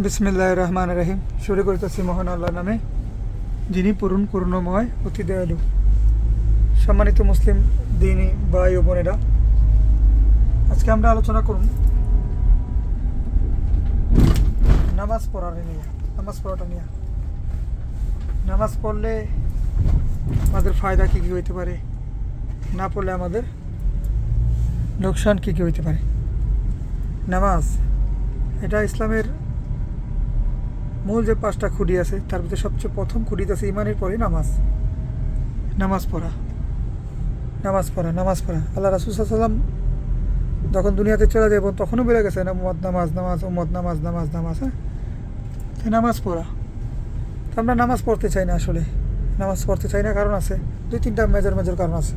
বিসমিল্লাহির রহমানির রহিম। শুরু করতেছি মহান আল্লাহর নামে, যিনি পূরণ করুণাময়, অতি দয়ালু। সম্মানিত মুসলিম দিনী ভাই ও বোনেরা, আজকে আমরা আলোচনা করুন নামাজ পড়াটা নিয়ে। নামাজ পড়লে আমাদের ফায়দা কী কী হইতে পারে, না পড়লে আমাদের লোকসান কী কী হইতে পারে। নামাজ এটা ইসলামের মূল যে 5টা খুঁটি আছে, তার ভিতরে সবচেয়ে প্রথম খুঁটিতে আছে ইমানের পরে নামাজ পড়া। আল্লাহ রাসূল সাল্লাল্লাহু আলাইহি ওয়াসাল্লাম যখন দুনিয়াতে চলে যাবেন তখনও বেড়ে গেছে নামাজ। হ্যাঁ, নামাজ পড়া। তো আমরা নামাজ পড়তে চাই না, আসলে নামাজ পড়তে চাই না কারণ আছে 2-3টা মেজর কারণ আছে।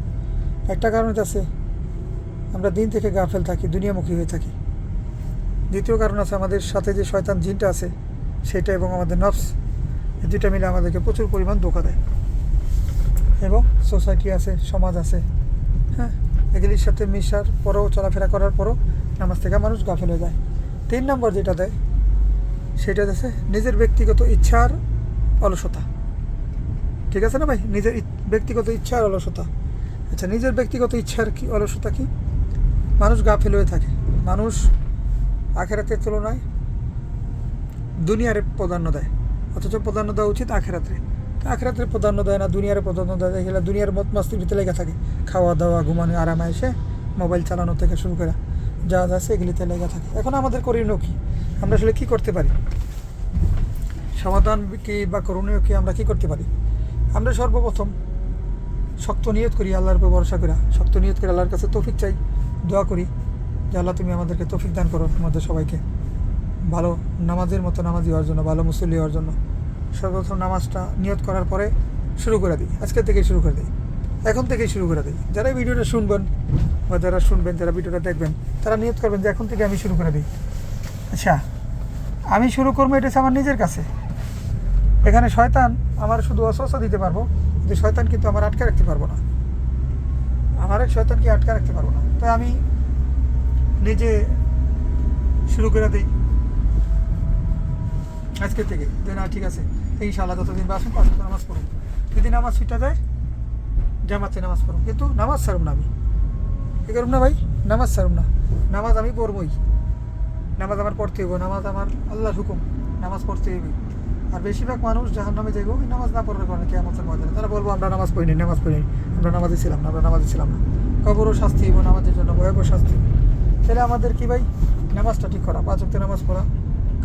একটা কারণ আছে আমরা দিন থেকে গাফেল থাকি, দুনিয়ামুখী হয়ে থাকি। দ্বিতীয় কারণ আছে আমাদের সাথে যে শয়তান জিনটা আছে সেটা এবং আমাদের নফস, এই দুইটা মিলে আমাদেরকে প্রচুর পরিমাণ ধোঁকা দেয়। এবং সোসাইটি আছে, সমাজ আছে, হ্যাঁ, এগুলির সাথে মিশার পরও, চলাফেরা করার পরও নামাজ থেকে মানুষ গাফেল হয়ে যায়। 3 নম্বর যেটা দেয় সেটা আছে নিজের ব্যক্তিগত ইচ্ছার অলসতা। ঠিক আছে না ভাই? নিজের ব্যক্তিগত ইচ্ছার অলসতা। আচ্ছা, নিজের ব্যক্তিগত ইচ্ছার কি অলসতা? কি মানুষ গাফেল হয়ে থাকে। মানুষ আখেরাতের তুলনায় দুনিয়ারে প্রাধান্য দেয়, অথচ প্রাধান্য দেওয়া উচিত আখেরাতের প্রাধান্য দেয় না, দুনিয়ারে প্রাধান্য দেয়। এগুলো দুনিয়ার মত মাস্তির ভিতরে লেগে থাকে, খাওয়া দাওয়া, ঘুমানো, আরামে এসে মোবাইল চালানো থেকে শুরু করে যা আছে এগুলিতে লেগে থাকে। এখন আমাদের করণীয় কি? আমরা আসলে কী করতে পারি? সমাধান কি বা করণীয় কি? আমরা কী করতে পারি? আমরা সর্বপ্রথম শক্ত নিয়ত করি, আল্লাহর উপর ভরসা করি, শক্ত নিয়ত করে আল্লাহর কাছে তৌফিক চাই, দোয়া করি যে আল্লাহ তুমি আমাদেরকে তৌফিক দান করো, আমাদের সবাইকে ভালো নামাজের মতো নামাজি হওয়ার জন্য, ভালো মুসল্লি হওয়ার জন্য। সর্বপ্রথম নামাজটা নিয়ত করার পরে শুরু করে দিই, আজকের থেকেই শুরু করে দিই, এখন থেকেই শুরু করে দিই। যারা ভিডিওটা শুনবেন বা যারা শুনবেন, যারা ভিডিওটা দেখবেন, তারা নিয়ত করবেন যে এখন থেকে আমি শুরু করে দিই। আচ্ছা, আমি শুরু করবো, এটা হচ্ছে আমার নিজের কাছে। এখানে শয়তান আমার শুধু অসহসা দিতে পারবো, কিন্তু শয়তান কিন্তু আমার আটকে রাখতে পারবো না, শয়তানকে আটকে রাখতে পারবো না। তাই আমি নিজে শুরু করে দিই আজকের থেকে, যে না ঠিক আছে, ইনশাআল্লাহ যতদিন বাসুন 5 ওয়াক্ত নামাজ পড়ুন। যদি নামাজ ছুটে যায় জামাতে নামাজ পড়ুন, কিন্তু নামাজ ছাড়ুন না। আমি কী করুন না ভাই? নামাজ ছাড়ুন না। নামাজ আমি পড়বই, নামাজ আমার পড়তে হইব, নামাজ আমার আল্লাহর হুকুম, নামাজ পড়তে হইবে। আর বেশিরভাগ মানুষ জাহান্নামে যাইব নামাজ না পড়ার কারণে, কিয়ামতের ময়দানে তারা বলবো আমরা নামাজ পড়িনি, আমরা নামাজে ছিলাম না। কবরও শাস্তি হইব, নামাজের জন্য ভয়াবহ শাস্তি। তাহলে আমাদের কি ভাই? নামাজটা ঠিক করা, 5 ওয়াক্ত নামাজ পড়া,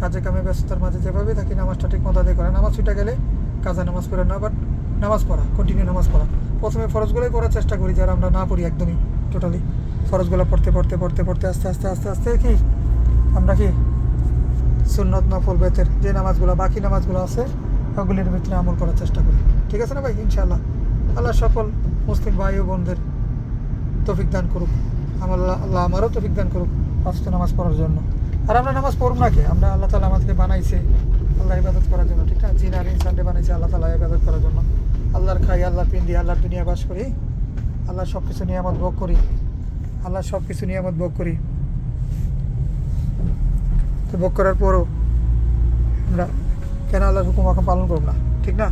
কাজে কামে ব্যস্ততার মাঝে যেভাবে থাকি নামাজটা ঠিক মতো আদায় করা। নামাজ ছুটে গেলে কাজা নামাজ পড়া না, বাট নামাজ পড়া, কন্টিনিউ নামাজ পড়া। প্রথমে ফরজগুলোই করার চেষ্টা করি, যারা আমরা না পড়ি একদমই টোটালি। ফরজগুলো পড়তে আস্তে কি আমরা কি সুন্নত, নফল, বেতের যে নামাজগুলো, বাকি নামাজগুলো আছে ওগুলির ভিতরে আমল করার চেষ্টা করি। ঠিক আছে না ভাই? ইনশাআল্লাহ আল্লাহ সকল মুসলিম ভাই ও বোনদের তৌফিক দান করুক, আল্লাহ আমারও তৌফিক দান করুক 5 ওয়াক্ত নামাজ পড়ার জন্য। আর আমরা নামাজ পড়ব না কে? আল্লাহ তাআলা আমাদেরকে বানাইছে আল্লাহ ইবাদত করার জন্য, ঠিক না? জিন আর ইনসানকে বানাইছে আল্লাহ তাআলা ইবাদত করার জন্য। আল্লাহর খাই, আল্লাহর পিন্দি, আল্লাহর দুনিয়া বাস করি, আল্লাহর সব কিছু নিয়ামত ভোগ করি। তো ভোগ করার পরও আমরা কেন আল্লাহর হুকুম এখন পালন করব না? ঠিক না?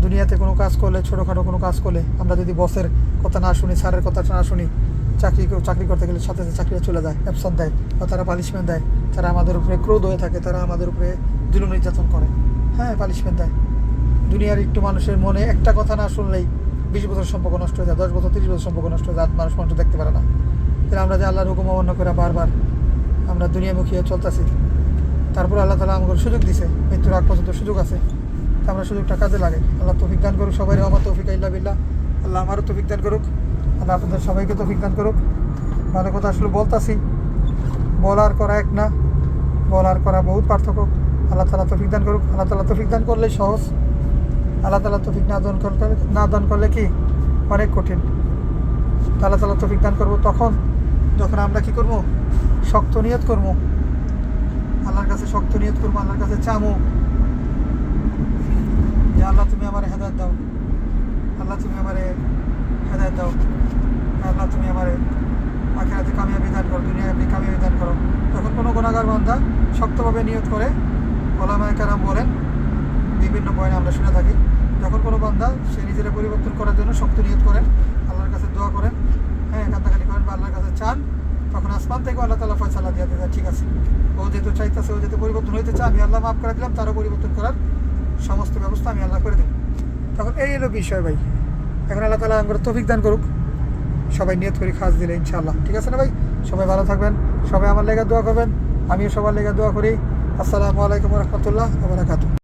দুনিয়াতে কোনো কাজ করলে, ছোটোখাটো কোনো কাজ করলে, আমরা যদি বসের কথা না শুনি, স্যারের কথা না শুনি, চাকরি করতে গেলে সাথে চাকরিটা চলে যায়, অ্যাবসেন্ট দেয়, বা তারা পানিশমেন্ট দেয়, তারা আমাদের উপরে ক্রোধ হয়ে থাকে, তারা আমাদের উপরে জুলুম নির্যাতন করে, হ্যাঁ, পানিশমেন্ট দেয়। দুনিয়ার একটু মানুষের মনে একটা কথা না শুনলেই 20 বছর সম্পর্ক নষ্ট হয়ে যায়, 10 বছর 30 বছর সম্পর্ক নষ্ট হয়ে যায়, মানুষ দেখতে পারে না। তাহলে আমরা যে আল্লাহর হুকুম অমান্য করে বারবার আমরা দুনিয়ামুখী হয়ে চলতেছি, তারপরে আল্লাহ তাআলা আমাকে সুযোগ দিছে, মৃত্যুর আগ পর্যন্ত সুযোগ আছে, তা আমরা সুযোগটা কাজে লাগে। আল্লাহ তৌফিক দান করুক সবাই, আমার তৌফিক ইল্লা বিল্লাহ। আল্লাহ আমারও তৌফিক দান করুক, আল্লাহ আপনাদের সবাইকে তৌফিক দান করুক। ভালো কথা আসলে বলতাছি, বলার করা এক না, বলার করা বহুত পার্থক্য। আল্লাহ তাআলা তৌফিক দান করুক। আল্লাহ তাআলা তৌফিক দান করলে সহজ, আল্লাহ তাআলা তৌফিক না দান করলে কি অনেক কঠিন। আল্লাহ তাআলা তৌফিক দান করবো তখন যখন আমরা কি করবো? শক্ত নিয়ত করবো, আল্লাহর কাছে শক্ত নিয়ত করবো, আল্লাহর কাছে চামো যে আল্লাহ তুমি আমার হেদায়েত দাও, আল্লাহ তুমি আমার আখিরাতে কামিয়াবি দান করো, দুনিয়ায় আপনি কামিয়াবি দান করো। তখন কোনো গুনাহগার বান্দা শক্তভাবে নিয়ত করে ওলামায়ে কেরাম বলেন, বিভিন্ন বয়ানে আমরা শুনে থাকি, যখন কোনো বান্দা সে নিজেরা পরিবর্তন করার জন্য শক্ত নিয়ত করেন, আল্লাহর কাছে দোয়া করেন, হ্যাঁ কান্দাকাটি করেন বা আল্লাহর কাছে চান, তখন আসমান থেকে আল্লাহ তাআলা ফয়সালা দিয়ে দেয়, ঠিক আছে ও যেহেতু চাইতেছে, ও যেহেতু পরিবর্তন হইতে চায়, আমি আল্লাহ মাফ করে দিলাম, তারও পরিবর্তন করার সমস্ত ব্যবস্থা আমি আল্লাহ করে দিই। তখন এই হলো বিষয় ভাই। এখন আল্লাহ তাআলা আমরা তৌফিক দান করুক, সবাই নিয়ত করি খাস দিলে ইনশাআল্লাহ, ঠিক আছে না ভাই? সবাই ভালো থাকবেন, সবাই আমার লেগে দোয়া করবেন, আমিও সবার লেগে দোয়া করি। আসসালামু আলাইকুম ওয়া রাহমাতুল্লাহি ওয়া বারাকাতুহু।